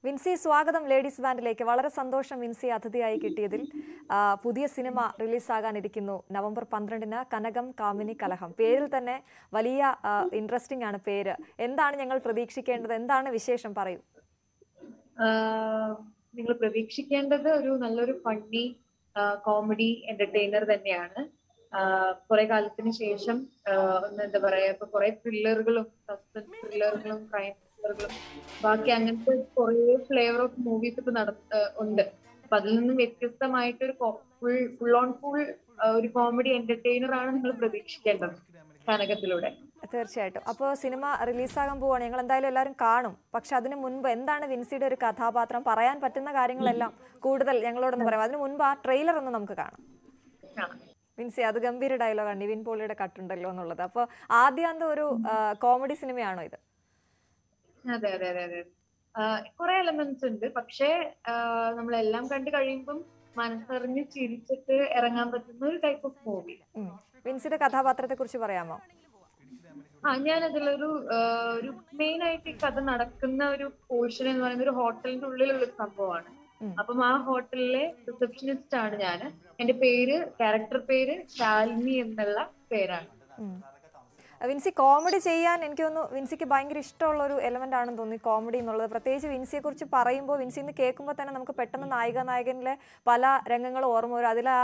വിൻസി, സ്വാഗതം ലേഡീസ് ബാൻഡിലേക്ക്. വളരെ സന്തോഷം വിൻസി അതിഥിയായി കിട്ടിയതിൽ. പുതിയ സിനിമ റിലീസാകാനിരിക്കുന്നു നവംബർ 12-ന്, കനകം കാമിനി കലഹം. പേരിൽ തന്നെ വലിയ ഇൻട്രസ്റ്റിംഗ് ആണ് പേര്. എന്താണ് ഞങ്ങൾ പ്രതീക്ഷിക്കേണ്ടത്? എന്താണ് വിശേഷം? പറയൂ. നിങ്ങൾ പ്രതീക്ഷിക്കേണ്ടത് ഒരു നല്ലൊരു ഫണ്ണി കോമഡി എന്റർടൈനർ തന്നെയാണ്. കുറെ കാലത്തിന് ശേഷം എന്താ പറയാ, ഇപ്പൊ കുറെ ത്രില്ലറുകളും സസ്പെൻസ് ത്രില്ലറുകളും ക്രൈം ത്രില്ലറുകളും ബാക്കി അങ്ങനത്തെ കുറെ ഫ്ലേവർ ഓഫ് മൂവീസ് ഇപ്പൊ ഉണ്ട്. അപ്പൊ അതിൽ നിന്നും വ്യത്യസ്തമായിട്ടൊരു ഫുൾ ഓൺ ഫുൾ ഒരു കോമഡി എന്റർടൈനർ ആണ് നിങ്ങൾ പ്രതീക്ഷിക്കേണ്ടത് കനകത്തിലൂടെ. തീർച്ചയായിട്ടും. അപ്പോൾ സിനിമ റിലീസാകാൻ പോവുകയാണ്. ഞങ്ങൾ എന്തായാലും എല്ലാവരും കാണും. പക്ഷെ അതിനു മുൻപ് എന്താണ് വിൻസിയുടെ ഒരു കഥാപാത്രം? പറയാൻ പറ്റുന്ന കാര്യങ്ങളെല്ലാം കൂടുതൽ ഞങ്ങളോടൊന്ന് പറയാം. അതിനു മുൻപ് ആ ട്രെയിലർ ഒന്ന് നമുക്ക് കാണാം. വിൻസി, അത് ഗംഭീര ഡയലോഗാണ്, നിവിൻ പോളിയുടെ കട്ടുണ്ടല്ലോ എന്നുള്ളത്. അപ്പോൾ ആദ്യാന്തം ഒരു കോമഡി സിനിമയാണോ ഇത്? അതെ അതെ അതെ അതെ. കുറെ എലമെന്റ്സ് ഉണ്ട്. പക്ഷേ നമ്മളെല്ലാം കണ്ടു കഴിയുമ്പം മനസ്സറിഞ്ഞ് ചിരിച്ചിട്ട് ഇറങ്ങാൻ പറ്റുന്ന ഒരു ടൈപ്പ് ഓഫ് മൂവി. വിൻസിയുടെ കഥാപാത്രത്തെ കുറിച്ച് പറയാമോ? ഞാൻ അതിലൊരു മെയിൻ ആയിട്ട് ഈ കഥ നടക്കുന്ന ഒരു പോർഷൻ എന്ന് പറയുന്നത് ഒരു ഹോട്ടലിന്റെ ഉള്ളിലുള്ള ഒരു സംഭവമാണ്. അപ്പം ആ ഹോട്ടലിലെ റിസപ്ഷനിസ്റ്റ് ആണ് ഞാൻ. എന്റെ ക്യാരക്ടർ പേര് ശാലിനി എന്നുള്ള പേരാണ്. വിൻസി, കോമഡി ചെയ്യാൻ എനിക്ക് തോന്നുന്നു വിൻസിക്ക് ഭയങ്കര ഇഷ്ടമുള്ള ഒരു എലമെന്റ് ആണെന്ന് തോന്നി കോമഡി എന്നുള്ളത്. പ്രത്യേകിച്ച് വിൻസിയെ കുറിച്ച് പറയുമ്പോൾ, വിൻസിന്ന് കേൾക്കുമ്പോൾ തന്നെ നമുക്ക് പെട്ടെന്ന് നായികനിലെ പല രംഗങ്ങളും ഓർമ്മ വരും. അതിൽ ആ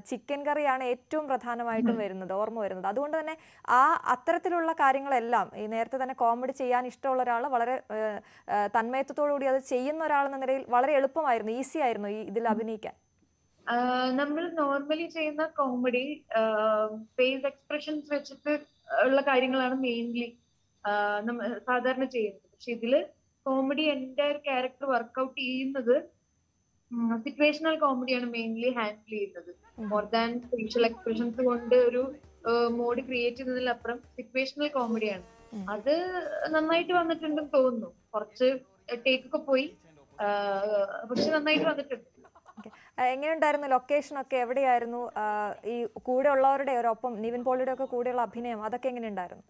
ചിക്കൻ കറിയാണ് ഏറ്റവും പ്രധാനമായിട്ടും ഓർമ്മ വരുന്നത്. അതുകൊണ്ട് തന്നെ അത്തരത്തിലുള്ള കാര്യങ്ങളെല്ലാം ഈ നേരത്തെ തന്നെ കോമഡി ചെയ്യാൻ ഇഷ്ടമുള്ള ഒരാൾ, വളരെ തന്മയത്വത്തോടുകൂടി അത് ചെയ്യുന്ന ഒരാളെന്ന നിലയിൽ വളരെ എളുപ്പമായിരുന്നു, ഈസി ആയിരുന്നു ഇതിൽ അഭിനയിക്കാൻ. നമ്മൾ നോർമലി ചെയ്യുന്ന കോമഡി ഫേസ് എക്സ്പ്രഷൻസ് വെച്ചിട്ട് ഉള്ള കാര്യങ്ങളാണ് മെയിൻലി സാധാരണ ചെയ്യുന്നത്. പക്ഷെ ഇതില് കോമഡി എന്റെ ക്യാരക്ടർ വർക്ക്ഔട്ട് ചെയ്യുന്നത് സിറ്റുവേഷണൽ കോമഡിയാണ് മെയിൻലി ഹാൻഡിൽ ചെയ്യുന്നത്. മോർ ദാൻ ഫേഷ്യൽ എക്സ്പ്രഷൻസ് കൊണ്ട് ഒരു മോഡ് ക്രിയേറ്റ് ചെയ്യുന്നതിലപ്പുറം സിറ്റുവേഷണൽ കോമഡിയാണ്. അത് നന്നായിട്ട് വന്നിട്ടുണ്ടെന്ന് തോന്നുന്നു. കുറച്ച് ടേക്കൊക്കെ പോയി, പക്ഷെ നന്നായിട്ട് വന്നിട്ടുണ്ട്. എങ്ങനെയുണ്ടായിരുന്നു ലൊക്കേഷൻ ഒക്കെ? എവിടെയായിരുന്നു? ഈ കൂടെ ഉള്ളവരുടെ ഒപ്പം നിവിൻ പോളിയുടെ ഒക്കെ കൂടെയുള്ള അഭിനയം, അതൊക്കെ എങ്ങനെയുണ്ടായിരുന്നു?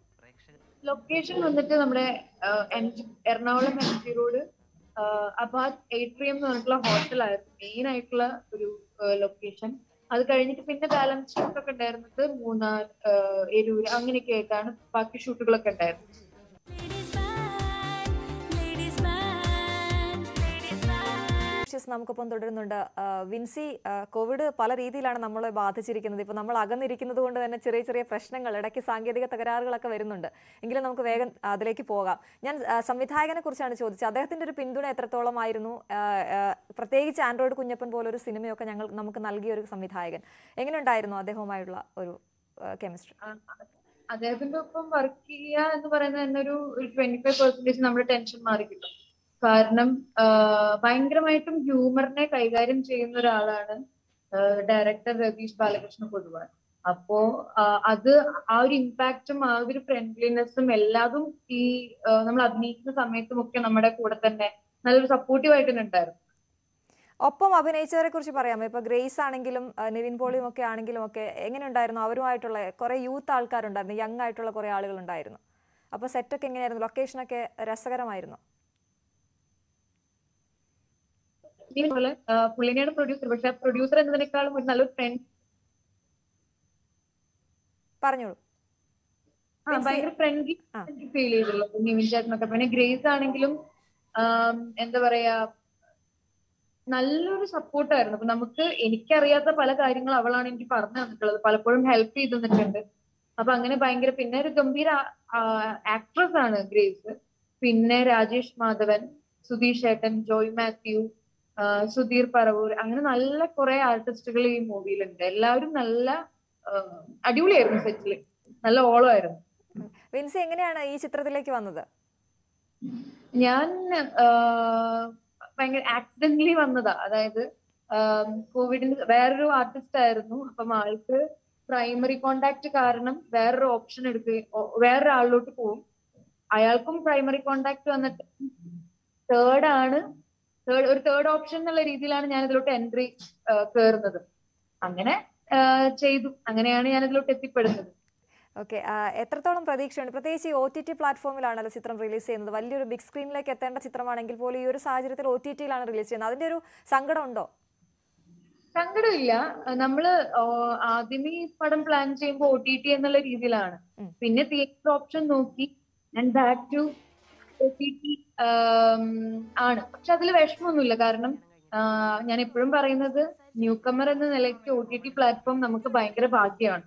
ലൊക്കേഷൻ വന്നിട്ട് നമ്മുടെ Ernakulam MG road Abad atrium എന്ന് പറഞ്ഞിട്ടുള്ള ഹോട്ടലായിരുന്നു മെയിൻ ആയിട്ടുള്ള ഒരു ലൊക്കേഷൻ. അത് കഴിഞ്ഞിട്ട് പിന്നെ ബാലൻസ് ഷൂട്ടൊക്കെ ഉണ്ടായിരുന്നത് മൂന്നാർ, എരൂര് അങ്ങനെയൊക്കെ ആയിട്ടാണ് ബാക്കി ഷൂട്ടുകളൊക്കെ ഉണ്ടായിരുന്നത്. നമുക്കൊപ്പം തുടരുന്നുണ്ട്. വിൻസി, കോവിഡ് പല രീതിയിലാണ് നമ്മളെ ബാധിച്ചിരിക്കുന്നത്. ഇപ്പോൾ നമ്മൾ അകന്നിരിക്കുന്നത് കൊണ്ട് തന്നെ ചെറിയ ചെറിയ പ്രശ്നങ്ങൾ, ഇടയ്ക്ക് സാങ്കേതിക തകരാറുകളൊക്കെ വരുന്നുണ്ട്. എങ്കിലും നമുക്ക് വേഗം അതിലേക്ക് പോകാം. ഞാൻ സംവിധായകനെ കുറിച്ചാണ് ചോദിച്ചത്. അദ്ദേഹത്തിന്റെ ഒരു പിന്തുണ എത്രത്തോളമായിരുന്നു? പ്രത്യേകിച്ച് ആൻഡ്രോയിഡ് കുഞ്ഞപ്പൻ പോലൊരു സിനിമയൊക്കെ നമുക്ക് നൽകിയ ഒരു സംവിധായകൻ. എങ്ങനെയുണ്ടായിരുന്നു അദ്ദേഹവുമായുള്ള ഒരു കെമിസ്ട്രി? അദ്ദേഹത്തിന്റെ ഒപ്പം വർക്ക് ചെയ്യുക എന്ന് പറയുന്നത് തന്നെ ഒരു 25% നമ്മുടെ ടെൻഷൻ മാറി കിട്ടും. കാരണം ഭയങ്കരമായിട്ടും ഹ്യൂമറിനെ കൈകാര്യം ചെയ്യുന്ന ഒരാളാണ് ഡയറക്ടർ രതീഷ് ബാലകൃഷ്ണ പൊതുവാൾ. അപ്പോ അത് ആ ഒരു ഇമ്പാക്റ്റും ആ ഒരു ഫ്രണ്ട്ലിനെസ്സും എല്ലാതും ഈ നമ്മൾ അഭിനയിക്കുന്ന സമയത്തും ഒക്കെ നമ്മുടെ കൂടെ തന്നെ നല്ലൊരു സപ്പോർട്ടീവ് ആയിട്ട് തന്നെ ഉണ്ടായിരുന്നു. ഒപ്പം അഭിനയിച്ചവരെ കുറിച്ച് പറയാമോ? ഇപ്പൊ ഗ്രേസ് ആണെങ്കിലും നിവിൻ പോളിയും ഒക്കെ ആണെങ്കിലും ഒക്കെ എങ്ങനെയുണ്ടായിരുന്നു? അവരുമായിട്ടുള്ള കുറെ യൂത്ത് ആൾക്കാരുണ്ടായിരുന്നു, യങ് ആയിട്ടുള്ള കുറെ ആളുകൾ ഉണ്ടായിരുന്നു. അപ്പൊ സെറ്റൊക്കെ എങ്ങനെയായിരുന്നു? ലൊക്കേഷനൊക്കെ രസകരമായിരുന്നു? പോലെ പുള്ളിനെയാണ് പ്രൊഡ്യൂസർ. പക്ഷെ ആ പ്രൊഡ്യൂസർ എന്നതിനേക്കാളും ഒരു നല്ലൊരു ഫ്രണ്ട്. പറഞ്ഞോളൂ. ഭയങ്കര ഫ്രണ്ട്ലി ഫീൽ ചെയ്തുള്ളൂ നിവിൻ ചേട്ടനൊക്കെ. പിന്നെ ഗ്രേസ് ആണെങ്കിലും എന്താ പറയാ, നല്ലൊരു സപ്പോർട്ടായിരുന്നു. അപ്പൊ എനിക്കറിയാത്ത പല കാര്യങ്ങളും അവളാണ് എനിക്ക് പറഞ്ഞു തന്നിട്ടുള്ളത്. പലപ്പോഴും ഹെൽപ്പ് ചെയ്ത് തന്നിട്ടുണ്ട്. അപ്പൊ അങ്ങനെ ഭയങ്കര, പിന്നെ ഒരു ഗംഭീര ആക്ട്രസ് ആണ് ഗ്രേസ്. പിന്നെ രാജേഷ് മാധവൻ, സുധീഷ് ഏട്ടൻ, ജോയ് മാത്യു, സുധീർ പറവൂർ, അങ്ങനെ നല്ല കുറെ ആർട്ടിസ്റ്റുകൾ ഈ മൂവിയിലുണ്ട്. എല്ലാവരും നല്ല അടിപൊളിയായിരുന്നു. സെറ്റില് നല്ല ഓളമായിരുന്നു. വിൻസി, എങ്ങനെയാണ് ഈ ചിത്രത്തിലേക്ക് വന്നത്? ഞാൻ ഭയങ്കര ആക്സിഡന്റലി വന്നതാ. അതായത് കോവിഡിന് വേറൊരു ആർട്ടിസ്റ്റ് ആയിരുന്നു. അപ്പം ആൾക്ക് പ്രൈമറി കോണ്ടാക്ട് കാരണം വേറൊരു ഓപ്ഷൻ വേറൊരാളിലോട്ട് പോകും. അയാൾക്കും പ്രൈമറി കോണ്ടാക്ട് വന്നിട്ട് ഒരു തേർഡ് ഓപ്ഷൻ എന്നുള്ള രീതിയിലാണ് ഞാൻ ഇതിലോട്ട് എൻട്രി കയറുന്നത്. അങ്ങനെ ചെയ്തു. അങ്ങനെയാണ് ഞാൻ ഇതിലോട്ട് എത്തിപ്പെടുന്നത്. ഓക്കെ, എത്രത്തോളം പ്രതീക്ഷയുണ്ട്? പ്രത്യേകിച്ച് ഈ OTT പ്ലാറ്റ്ഫോമിലാണല്ലോ ചിത്രം റിലീസ് ചെയ്യുന്നത്. വലിയൊരു ബിഗ് സ്ക്രീനിലേക്ക് എത്തേണ്ട ചിത്രമാണെങ്കിൽ പോലും ഈ ഒരു സാഹചര്യത്തിൽ OTT-യിലാണ് റിലീസ് ചെയ്യുന്നത്. അതിന്റെ ഒരു സങ്കടം ഉണ്ടോ? സങ്കടമില്ല. നമ്മള് ആദ്യമേ ഈ പടം പ്ലാൻ ചെയ്യുമ്പോൾ OTT എന്നുള്ള രീതിയിലാണ്. പിന്നെ തിയേറ്റർ ഓപ്ഷൻ നോക്കി ആൻഡ് ബാക്ക് ടു OTT ആണ്. പക്ഷെ അതിൽ വിഷമമൊന്നുമില്ല. കാരണം ഞാൻ എപ്പോഴും പറയുന്നത് ന്യൂ കമർ എന്ന നിലയ്ക്ക് OTT പ്ലാറ്റ്ഫോം നമുക്ക് ഭയങ്കര ഭാഗ്യമാണ്.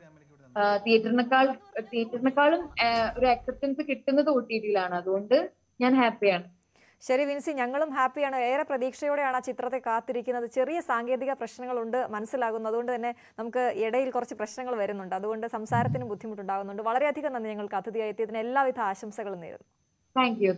തിയേറ്ററിനെക്കാളും ഒരു അക്സെപ്റ്റൻസ് കിട്ടുന്നത് OTT-യിലാണ്. അതുകൊണ്ട് ഞാൻ ഹാപ്പിയാണ്. ശരി വിൻസി, ഞങ്ങളും ഹാപ്പിയാണ്. ഏറെ പ്രതീക്ഷയോടെയാണ് ആ ചിത്രത്തെ കാത്തിരിക്കുന്നത്. ചെറിയ സാങ്കേതിക പ്രശ്നങ്ങളുണ്ട്, മനസ്സിലാകുന്നു. അതുകൊണ്ട് തന്നെ നമുക്ക് ഇടയിൽ കുറച്ച് പ്രശ്നങ്ങൾ വരുന്നുണ്ട്. അതുകൊണ്ട് സംസാരത്തിന് ബുദ്ധിമുട്ടുണ്ടാകുന്നുണ്ട്. വളരെയധികം നന്ദി ഞങ്ങൾക്ക് അതിഥിയായി എത്തിയതിന്. എല്ലാവിധ ആശംസകളും നേരുന്നു. Thank you.